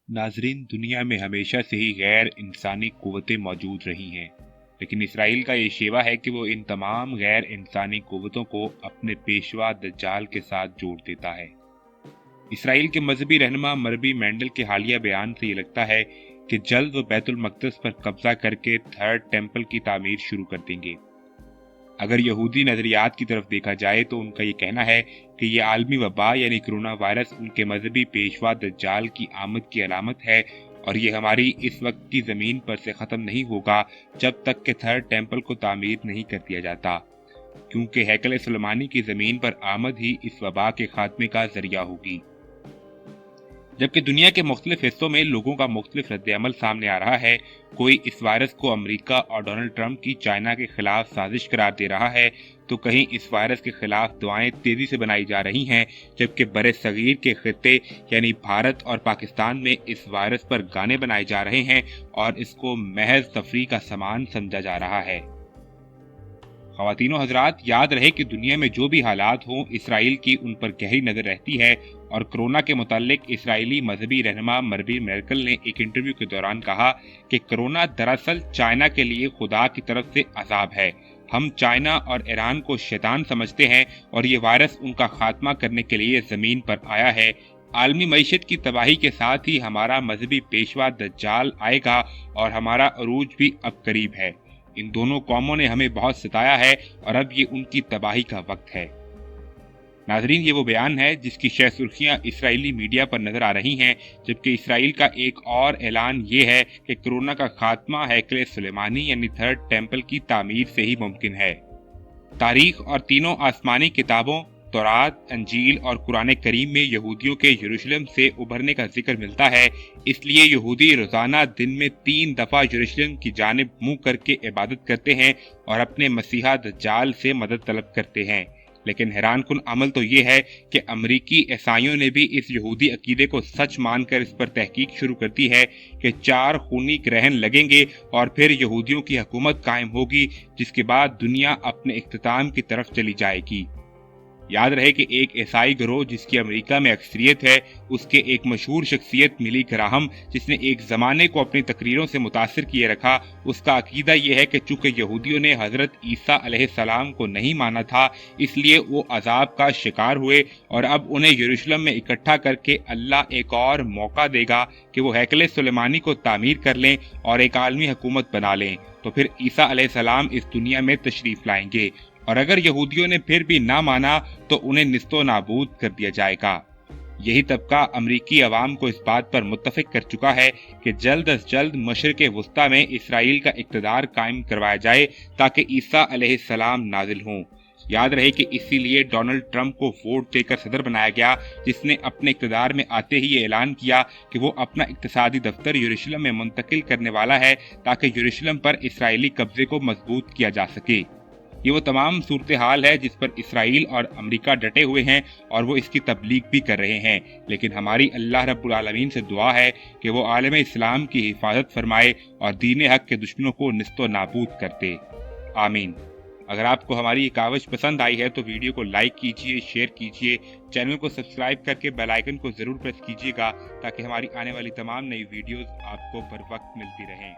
नाजरीन, दुनिया में हमेशा से ही गैर इंसानी कुव्वतें मौजूद रही हैं, लेकिन इसराइल का ये शेवा है कि वो इन तमाम गैर इंसानी कुव्वतों को अपने पेशवा दज्जाल के साथ जोड़ देता है। इसराइल के मजहबी रहनुमा मरबी मेंडल के हालिया बयान से ये लगता है कि जल्द वो बैतुल मक़दस पर कब्जा करके थर्ड टेम्पल की तामीर शुरू कर देंगे। अगर यहूदी नजरियात की तरफ देखा जाए तो उनका ये कहना है कि ये आलमी वबा यानी कोरोना वायरस उनके मजहबी पेशवा दज्जाल की आमद की अलामत है, और ये हमारी इस वक्त की जमीन पर से खत्म नहीं होगा जब तक कि थर्ड टेम्पल को तामीर नहीं कर दिया जाता, क्योंकि हैकल सुलेमानी की जमीन पर आमद ही इस वबा के खात्मे का जरिया होगी। जबकि दुनिया के मुख्तलिफ हिस्सों में लोगों का मुख्तलिफ रद्द-ए-अमल सामने आ रहा है। कोई इस वायरस को अमेरिका और डोनाल्ड ट्रंप की चाइना के खिलाफ साजिश करार दे रहा है, तो कहीं इस वायरस के खिलाफ दुआएं तेजी से बनाई जा रही हैं, जबकि बड़े सगीर के खित्ते यानी भारत और पाकिस्तान में इस वायरस पर गाने बनाए जा रहे हैं और इसको महज तफरीह का सामान समझा जा रहा है। ख़वातीनो हज़रात, याद रहे कि दुनिया में जो भी हालात हों, इसराइल की उन पर गहरी नज़र रहती है, और कोरोना के मुताल्लिक इसराइली मजहबी रहनुमा मरबी मेर्कल ने एक इंटरव्यू के दौरान कहा कि कोरोना दरअसल चाइना के लिए खुदा की तरफ से अजाब है। हम चाइना और ईरान को शैतान समझते हैं और ये वायरस उनका खात्मा करने के लिए ज़मीन पर आया है। आलमी मईशत की तबाही के साथ ही हमारा मजहबी पेशवा दज्जाल आएगा और हमारा अरूज भी अब करीब है। इन दोनों कौमों ने हमें बहुत सताया है और अब ये उनकी तबाही का वक्त है। नाजरीन, ये वो बयान है जिसकी शह सुर्खियां इसराइली मीडिया पर नजर आ रही हैं, जबकि इसराइल का एक और ऐलान ये है कि कोरोना का खात्मा हैकल सुलेमानी यानी थर्ड टेम्पल की तामीर से ही मुमकिन है। तारीख और तीनों आसमानी किताबों तौरात, अंजील और कुरान करीम में यहूदियों के यरूशलेम से उभरने का जिक्र मिलता है। इसलिए यहूदी रोजाना दिन में 3 दफा यरूशलेम की जानिब मुंह करके इबादत करते हैं और अपने मसीहा दज्जाल से मदद तलब करते हैं। लेकिन हैरानकुन अमल तो ये है कि अमरीकी ईसाइयों ने भी इस यहूदी अकीदे को सच मानकर इस पर तहकीक शुरू कर दी है कि 4 खूनी ग्रहण लगेंगे और फिर यहूदियों की हुकूमत कायम होगी, जिसके बाद दुनिया अपने इख्तिताम की तरफ चली जाएगी। याद रहे कि एक ईसाई गिरोह जिसकी अमेरिका में अक्सरियत है, उसके एक मशहूर शख्सियत मिली ग्राहम, जिसने एक ज़माने को अपनी तकरीरों से मुतासिर किए रखा, उसका अकीदा यह है कि चूंकि यहूदियों ने हज़रत ईसा अलैहिस्सलाम को नहीं माना था, इसलिए वो अजाब का शिकार हुए और अब उन्हें यरूशलेम में इकट्ठा करके अल्लाह एक और मौका देगा कि वो हैकल सुलेमानी को तामीर कर लें और एक आलमी हुकूमत बना लें। तो फिर ईसा अलैहिस्सलाम इस दुनिया में तशरीफ लाएंगे, और अगर यहूदियों ने फिर भी ना माना तो उन्हें निस्तो नाबूद कर दिया जाएगा। यही तबका अमरीकी अवाम को इस बात पर मुत्तफिक कर चुका है कि जल्द अज जल्द मशरिक वस्ता में इसराइल का इक़्तिदार कायम करवाया जाए ताकि ईसा अलैहिस्सलाम नाजिल हों। याद रहे कि इसीलिए डोनाल्ड ट्रंप को वोट देकर सदर बनाया गया, जिसने अपने इक़्तिदार में आते ही ये ऐलान किया कि वो अपना इक़्तिसादी दफ्तर यरूशलेम में मुंतकिल करने वाला है ताकि यरूशलेम पर इसराइली कब्जे को मजबूत किया जा सके। ये वो तमाम सूरत हाल है जिस पर इसराइल और अमेरिका डटे हुए हैं और वो इसकी तबलीग भी कर रहे हैं। लेकिन हमारी अल्लाह रब्बुल आलमीन से दुआ है कि वो आलम इस्लाम की हिफाजत फरमाए और दीन हक के दुश्मनों को निस्तो नाबूद कर दे। आमीन। अगर आपको हमारी ये कावश पसंद आई है तो वीडियो को लाइक कीजिए, शेयर कीजिए, चैनल को सब्सक्राइब करके बेल आइकन को जरूर प्रेस कीजिएगा ताकि हमारी आने वाली तमाम नई वीडियोस आपको बर वक्त मिलती रहें।